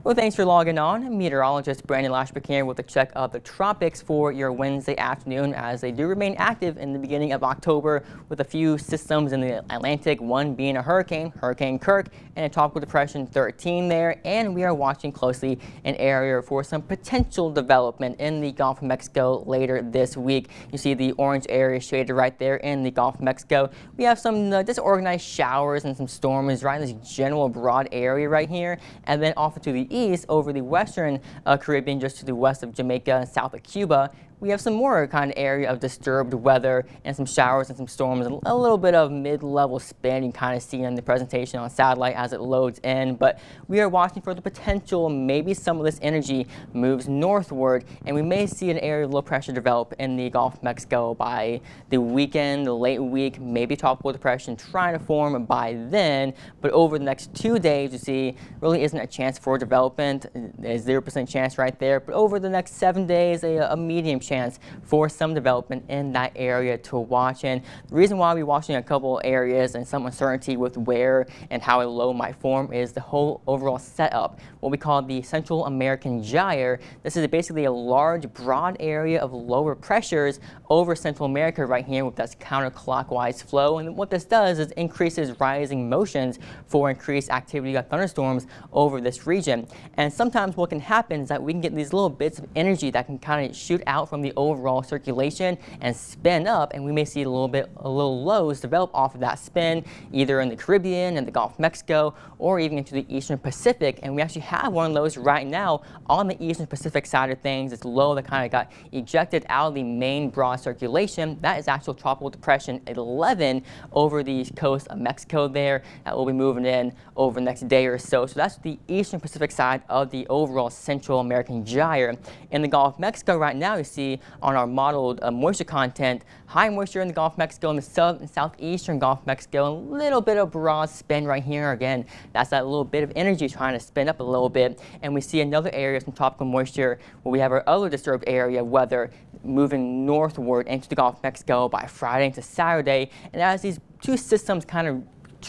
Well, thanks for logging on. Meteorologist Brandon Lashbrook here with a check of the tropics for your Wednesday afternoon, as they do remain active in the beginning of October with a few systems in the Atlantic, one being a hurricane, Hurricane Kirk, and a tropical depression 13 there. And we are watching closely an area for some potential development in the Gulf of Mexico later this week. You see the orange area shaded right there in the Gulf of Mexico. We have some disorganized showers and some storms right in this general broad area right here, and then off to the east over the western Caribbean, just to the west of Jamaica and south of Cuba. We have some more kind of area of disturbed weather and some showers and some storms and a little bit of mid-level spin. You can kind of see in the presentation on satellite as it loads in. But we are watching for the potential maybe some of this energy moves northward, and we may see an area of low pressure develop in the Gulf of Mexico by the weekend, the late week, maybe tropical depression trying to form by then. But over the next 2 days, you see, really isn't a chance for development. There's 0% chance right there. But over the next 7 days, a medium chance for some development in that area to watch. And the reason why we're watching a couple areas and some uncertainty with where and how a low might form is the whole overall setup, what we call the Central American Gyre. This is basically a large, broad area of lower pressures over Central America right here with that counterclockwise flow. And what this does is increases rising motions for increased activity of thunderstorms over this region. And sometimes what can happen is that we can get these little bits of energy that can kind of shoot out from the overall circulation and spin up, and we may see a little lows develop off of that spin, either in the Caribbean and the Gulf of Mexico, or even into the Eastern Pacific. And we actually have one of those right now on the Eastern Pacific side of things. It's low that kind of got ejected out of the main broad circulation. That is actual tropical depression 11 over the coast of Mexico there. That will be moving in over the next day or so. So that's the Eastern Pacific side of the overall Central American Gyre. In the Gulf of Mexico right now, you see on our modeled moisture content, high moisture in the Gulf of Mexico, in the south and southeastern Gulf of Mexico, and a little bit of broad spin right here. Again, that's that little bit of energy trying to spin up a little bit. And we see another area of some tropical moisture where we have our other disturbed area of weather moving northward into the Gulf of Mexico by Friday into Saturday. And as these two systems kind of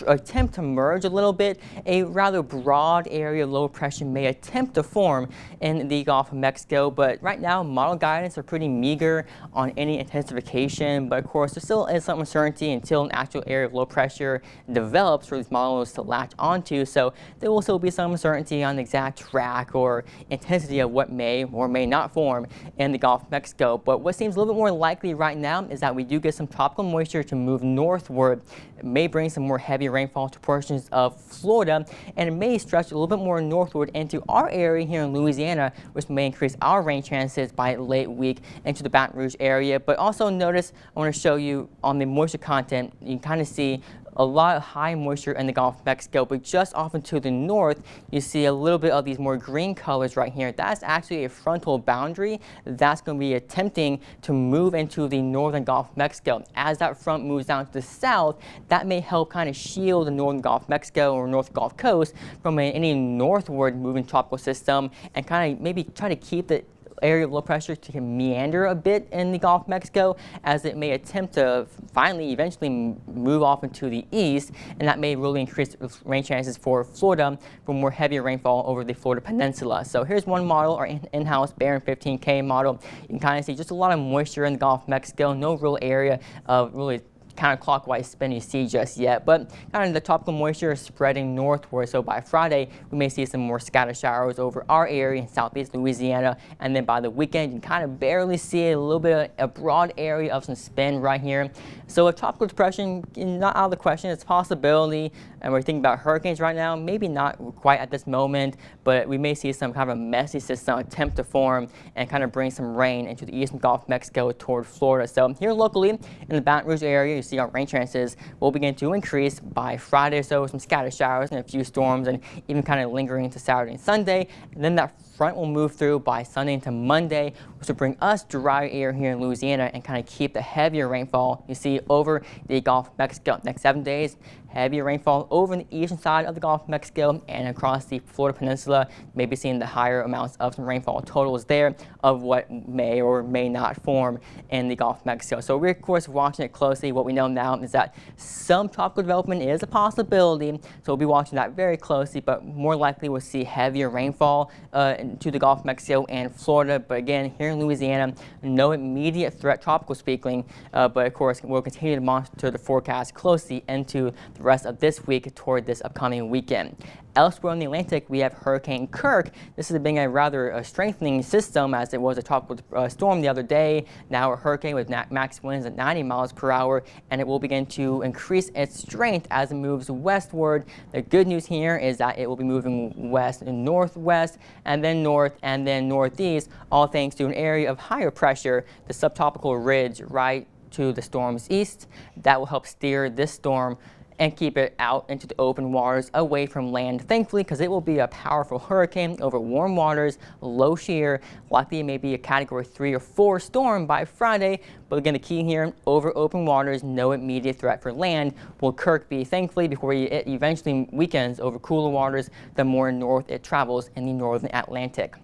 attempt to merge a little bit, a rather broad area of low pressure may attempt to form in the Gulf of Mexico. But right now, model guidance are pretty meager on any intensification. But of course, there still is some uncertainty until an actual area of low pressure develops for these models to latch onto. So there will still be some uncertainty on the exact track or intensity of what may or may not form in the Gulf of Mexico. But what seems a little bit more likely right now is that we do get some tropical moisture to move northward. It may bring some more heavy rainfall to portions of Florida, and it may stretch a little bit more northward into our area here in Louisiana, which may increase our rain chances by late week into the Baton Rouge area. But also notice, I want to show you on the moisture content, you can kind of see a lot of high moisture in the Gulf of Mexico, but just off and to the north, you see a little bit of these more green colors right here. That's actually a frontal boundary that's going to be attempting to move into the northern Gulf of Mexico. As that front moves down to the south, that may help kind of shield the northern Gulf of Mexico or North Gulf Coast from any northward moving tropical system, and kind of maybe try to keep the area of low pressure to meander a bit in the Gulf of Mexico, as it may attempt to finally eventually move off into the east, and that may really increase rain chances for Florida for more heavier rainfall over the Florida Peninsula. So here's one model, our in-house Barron 15K model. You can kind of see just a lot of moisture in the Gulf of Mexico, no real area of really counterclockwise spin you see just yet, but kind of the tropical moisture is spreading northward. So by Friday, we may see some more scattered showers over our area in southeast Louisiana, and then by the weekend, you can kind of barely see a little bit of a broad area of some spin right here. So a tropical depression, not out of the question, it's a possibility, and we're thinking about hurricanes right now, maybe not quite at this moment, but we may see some kind of a messy system attempt to form and kind of bring some rain into the eastern Gulf of Mexico toward Florida. So here locally in the Baton Rouge area, you see our rain chances will begin to increase by Friday or so, with some scattered showers and a few storms, and even kind of lingering into Saturday and Sunday. And then that front will move through by Sunday into Monday, which will bring us dry air here in Louisiana and kind of keep the heavier rainfall you see over the Gulf of Mexico. Next 7 days, heavy rainfall over the eastern side of the Gulf of Mexico and across the Florida Peninsula. Maybe seeing the higher amounts of some rainfall totals there of what may or may not form in the Gulf of Mexico. So we're, of course, watching it closely. What we know now is that some tropical development is a possibility, so we'll be watching that very closely, but more likely we'll see heavier rainfall to the Gulf of Mexico and Florida. But again, here in Louisiana, no immediate threat, tropical speaking, but of course, we'll continue to monitor the forecast closely into the rest of this week toward this upcoming weekend. Elsewhere in the Atlantic, we have Hurricane Kirk. This has been a rather strengthening system, as it was a tropical storm the other day. Now a hurricane with max winds at 90 miles per hour, and it will begin to increase its strength as it moves westward. The good news here is that it will be moving west and northwest, and then north and then northeast, all thanks to an area of higher pressure, the subtropical ridge right to the storm's east. That will help steer this storm and keep it out into the open waters away from land, thankfully, because it will be a powerful hurricane over warm waters, low shear, likely maybe a category 3 or 4 storm by Friday. But again, the key here, over open waters, no immediate threat for land. Will Kirk be, thankfully, before it eventually weakens over cooler waters, the more north it travels in the northern Atlantic.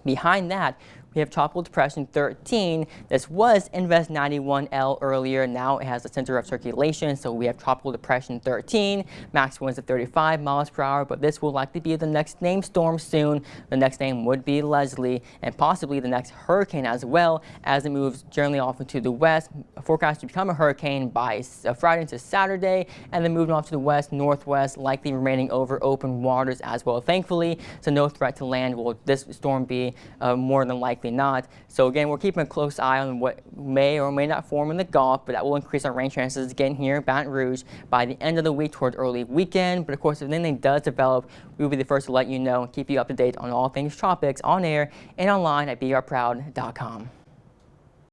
Behind that, we have Tropical Depression 13. This was Invest 91L earlier. Now it has a center of circulation, so we have Tropical Depression 13, max winds of 35 miles per hour, but this will likely be the next named storm soon. The next name would be Leslie, and possibly the next hurricane as well, as it moves generally off into the west. Forecast to become a hurricane by Friday into Saturday, and then moving off to the west, northwest, likely remaining over open waters as well, thankfully. So no threat to land will this storm be, more than likely not. So again, we're keeping a close eye on what may or may not form in the Gulf, but that will increase our rain chances again here in Baton Rouge by the end of the week toward early weekend. But of course, if anything does develop, we will be the first to let you know and keep you up to date on all things tropics on air and online at brproud.com.